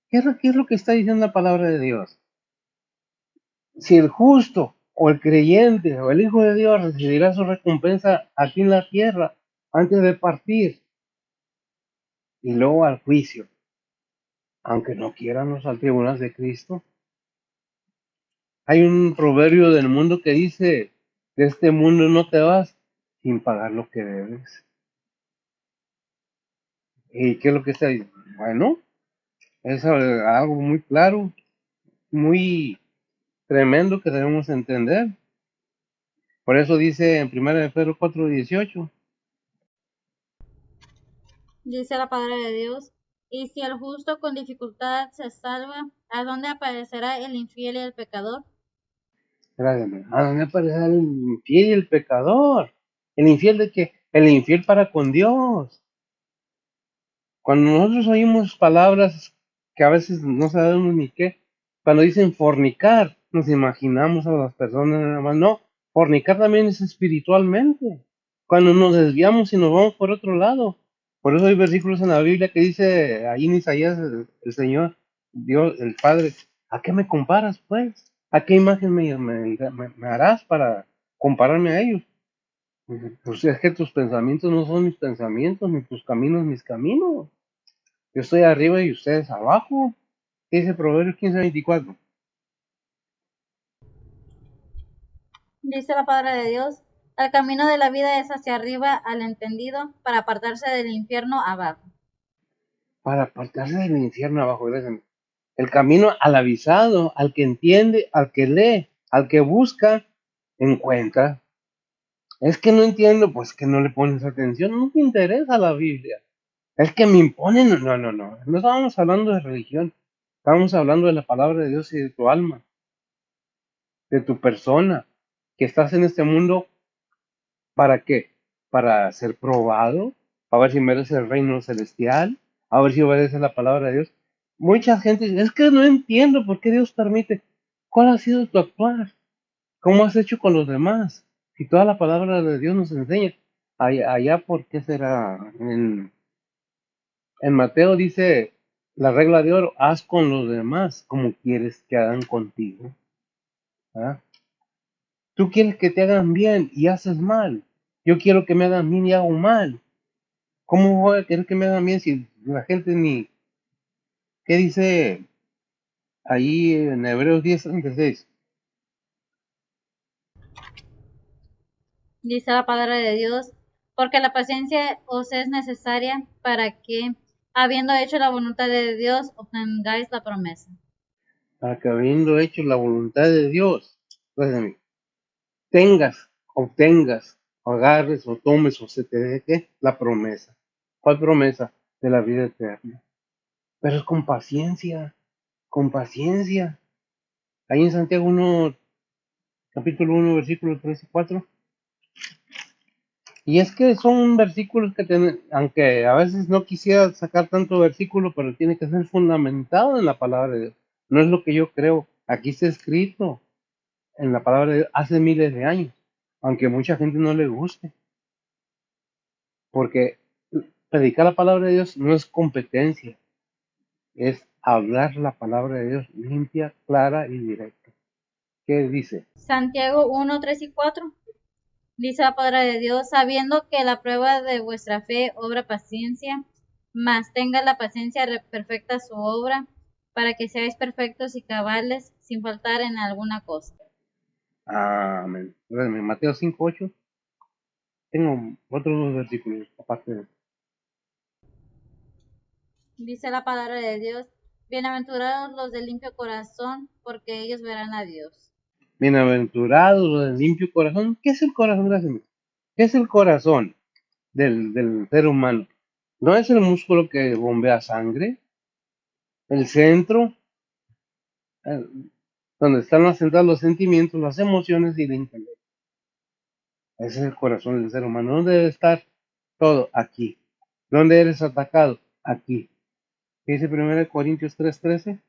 ¿Qué es lo que está diciendo la palabra de Dios? Si el justo o el creyente o el Hijo de Dios recibirá su recompensa aquí en la tierra antes de partir y luego al juicio, aunque no quieran los al tribunal de Cristo. Hay un proverbio del mundo que dice, de este mundo no te vas sin pagar lo que debes. ¿Y qué es lo que está diciendo? Bueno, es algo muy claro, muy tremendo que debemos entender. Por eso dice en 1 Pedro 4:18. Dice la palabra de Dios, y si el justo con dificultad se salva, ¿a dónde aparecerá el infiel y el pecador? Gracias. ¿A dónde aparecerá el infiel y el pecador? ¿El infiel de qué? El infiel para con Dios. Cuando nosotros oímos palabras que a veces no sabemos ni qué, cuando dicen fornicar, nos imaginamos a las personas nada más. No, fornicar también es espiritualmente. Cuando nos desviamos y nos vamos por otro lado. Por eso hay versículos en la Biblia que dice ahí en Isaías el Señor, Dios, el Padre, ¿a qué me comparas pues? ¿A qué imagen me harás para compararme a ellos? Pues es que tus pensamientos no son mis pensamientos, ni tus caminos mis caminos. Yo estoy arriba y ustedes abajo. ¿Qué dice Proverbios 15:24? Dice la palabra de Dios, el camino de la vida es hacia arriba al entendido, para apartarse del infierno abajo. Para apartarse del infierno abajo. Gracias. El camino al avisado, al que entiende, al que lee, al que busca, encuentra. Es que no entiendo, pues que no le pones atención, no te interesa la Biblia. Es que me imponen, no, no, no. No estábamos hablando de religión, estábamos hablando de la palabra de Dios y de tu alma, de tu persona, que estás en este mundo. ¿Para qué? Para ser probado, a ver si merece el reino celestial, a ver si obedece la palabra de Dios. Mucha gente dice, es que no entiendo por qué Dios permite. ¿Cuál ha sido tu actuar? ¿Cómo has hecho con los demás? Si toda la palabra de Dios nos enseña, allá ¿por qué será? En Mateo dice, la regla de oro, haz con los demás como quieres que hagan contigo. ¿Ah? Tú quieres que te hagan bien y haces mal. Yo quiero que me hagan bien y hago mal. ¿Cómo voy a querer que me hagan bien si la gente ni... ¿Qué dice ahí en Hebreos 10:36? Dice la palabra de Dios, porque la paciencia os es necesaria para que, habiendo hecho la voluntad de Dios, obtengáis la promesa. Para que habiendo hecho la voluntad de Dios, pues, tengas, obtengas, agarres o tomes o se te deje la promesa. ¿Cuál promesa? De la vida eterna. Pero es con paciencia, con paciencia. Ahí en Santiago 1, capítulo 1, versículos 3 y 4. Y es que son versículos que, aunque a veces no quisiera sacar tanto versículo, pero tiene que ser fundamentado en la palabra de Dios. No es lo que yo creo. Aquí está escrito en la palabra de Dios hace miles de años, aunque mucha gente no le guste, porque predicar la palabra de Dios no es competencia, es hablar la palabra de Dios limpia, clara y directa. ¿Qué dice? Santiago 1, 3 y 4. Dice la palabra de Dios, sabiendo que la prueba de vuestra fe obra paciencia, mas tenga la paciencia perfecta su obra, para que seáis perfectos y cabales, sin faltar en alguna cosa. Amén. En Mateo 5:8 tengo otros dos versículos aparte de Dice la palabra de Dios, bienaventurados los de limpio corazón, porque ellos verán a Dios. bienaventurados los de limpio corazón. ¿Qué es el corazón? Gracias. ¿Qué es el corazón del ser humano? ¿No es el músculo que bombea sangre? El centro, eh, donde están asentados los sentimientos, las emociones y el intelecto. Ese es el corazón del ser humano. ¿Dónde debe estar todo? Aquí. ¿Dónde eres atacado? Aquí. ¿Qué dice 1 Corintios 3:13?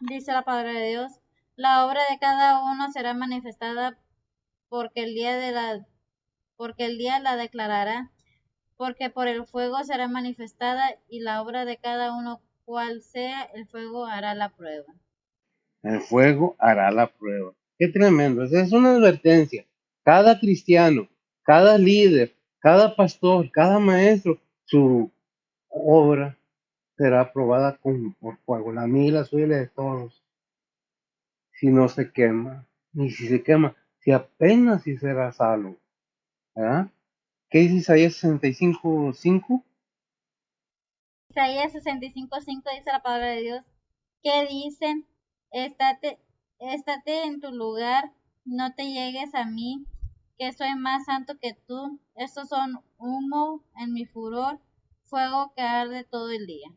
Dice la palabra de Dios, la obra de cada uno será manifestada porque porque el día la declarará, porque por el fuego será manifestada y la obra de cada uno cual sea, el fuego hará la prueba. El fuego hará la prueba. Qué tremendo. Esa es una advertencia. Cada cristiano, cada líder, cada pastor, cada maestro, su obra será probada por fuego. La mía y la suya y la de todos. Si no se quema, ni si se quema, si apenas si será salvo. ¿Verdad? ¿Qué dice Isaías 65:5? Isaías 65:5 dice la palabra de Dios, que dicen, estate, estate en tu lugar, no te llegues a mí, que soy más santo que tú. Estos son humo en mi furor, fuego que arde todo el día.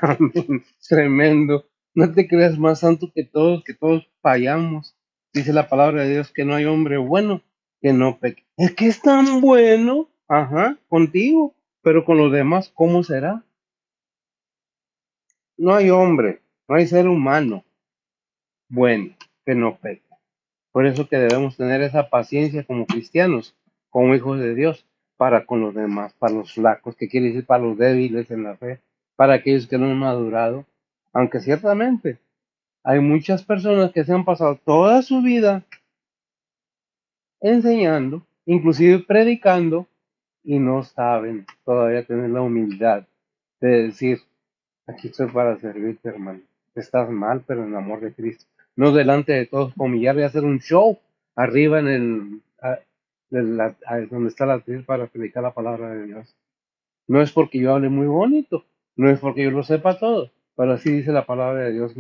Amén. Tremendo. No te creas más santo que todos fallamos. Dice la palabra de Dios que no hay hombre bueno que no peque. Es que es tan bueno, ajá, contigo, pero con los demás, ¿cómo será? No hay hombre, no hay ser humano bueno que no peque. Por eso que debemos tener esa paciencia como cristianos, como hijos de Dios, para con los demás, para los flacos, que quiere decir para los débiles en la fe, para aquellos que no han madurado, aunque ciertamente hay muchas personas que se han pasado toda su vida enseñando, inclusive predicando, y no saben todavía tener la humildad de decir, aquí estoy para servirte, hermano. Estás mal, pero en amor de Cristo. No delante de todos humillar y hacer un show arriba en donde está la actriz para predicar la palabra de Dios. No es porque yo hable muy bonito, no es porque yo lo sepa todo, pero así dice la palabra de Dios.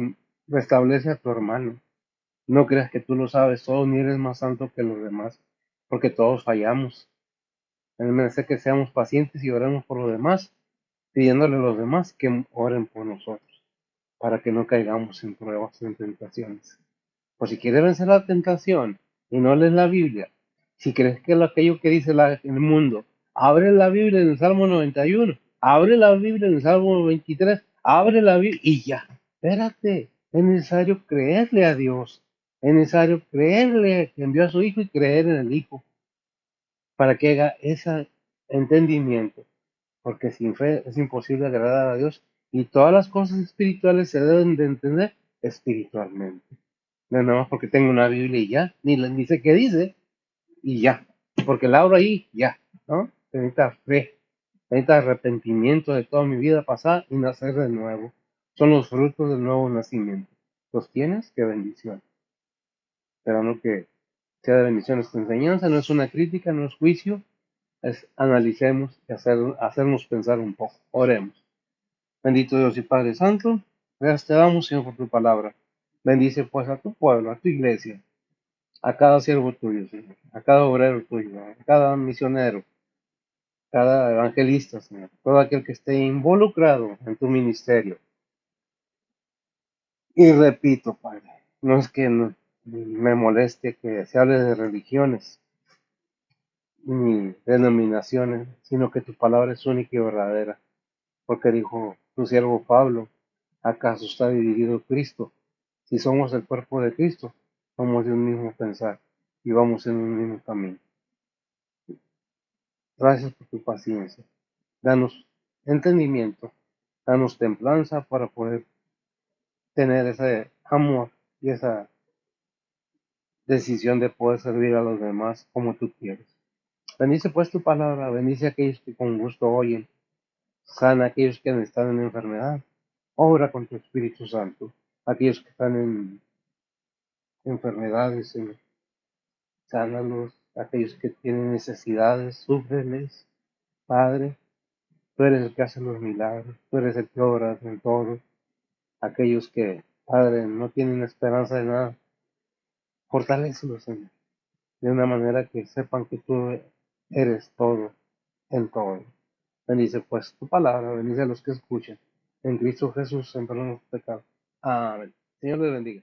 Restablece a tu hermano. No creas que tú lo sabes todo ni eres más santo que los demás, porque todos fallamos. Él merece que seamos pacientes y oremos por los demás, pidiéndole a los demás que oren por nosotros, para que no caigamos en pruebas, en tentaciones. Pues si quieres vencer la tentación y no lees la Biblia, si crees que aquello que dice el mundo, abre la Biblia en el Salmo 91, abre la Biblia en el Salmo 23, abre la Biblia y ya. Espérate, es necesario creerle a Dios, es necesario creerle que envió a su Hijo y creer en el Hijo para que haga ese entendimiento, porque sin fe es imposible agradar a Dios y todas las cosas espirituales se deben de entender espiritualmente. No, no, porque tengo una Biblia y ya, ni sé qué dice, y ya, porque la abro ahí, ya, ¿no? Se necesita fe, se necesita arrepentimiento de toda mi vida pasada y nacer de nuevo. Son los frutos del nuevo nacimiento. ¿Los tienes? Qué bendición. Esperando que sea de bendición esta enseñanza, no es una crítica, no es juicio, es analicemos y hacernos pensar un poco. Oremos. Bendito Dios y Padre Santo, gracias te damos, Señor, por tu palabra. Bendice pues a tu pueblo, a tu iglesia, a cada siervo tuyo, Señor, a cada obrero tuyo, a cada misionero, cada evangelista, Señor, todo aquel que esté involucrado en tu ministerio. Y repito, Padre, no es que me moleste que se hable de religiones ni denominaciones, sino que tu palabra es única y verdadera, porque dijo tu siervo Pablo, ¿acaso está dividido Cristo? Si somos el cuerpo de Cristo, somos de un mismo pensar y vamos en un mismo camino. Gracias por tu paciencia. Danos entendimiento, danos templanza para poder tener ese amor y esa decisión de poder servir a los demás como tú quieres. Bendice pues tu palabra, bendice a aquellos que con gusto oyen, sana a aquellos que están en enfermedad, obra con tu Espíritu Santo, aquellos que están en enfermedades, Señor, sánalos, aquellos que tienen necesidades, súfreles, Padre, tú eres el que hace los milagros, tú eres el que obras en todo, aquellos que, Padre, no tienen esperanza de nada, fortalécelos, Señor, de una manera que sepan que tú eres todo en todo. Bendice pues tu palabra, bendice a los que escuchan. En Cristo Jesús, en perdón los pecados. Amén. Señor le bendiga.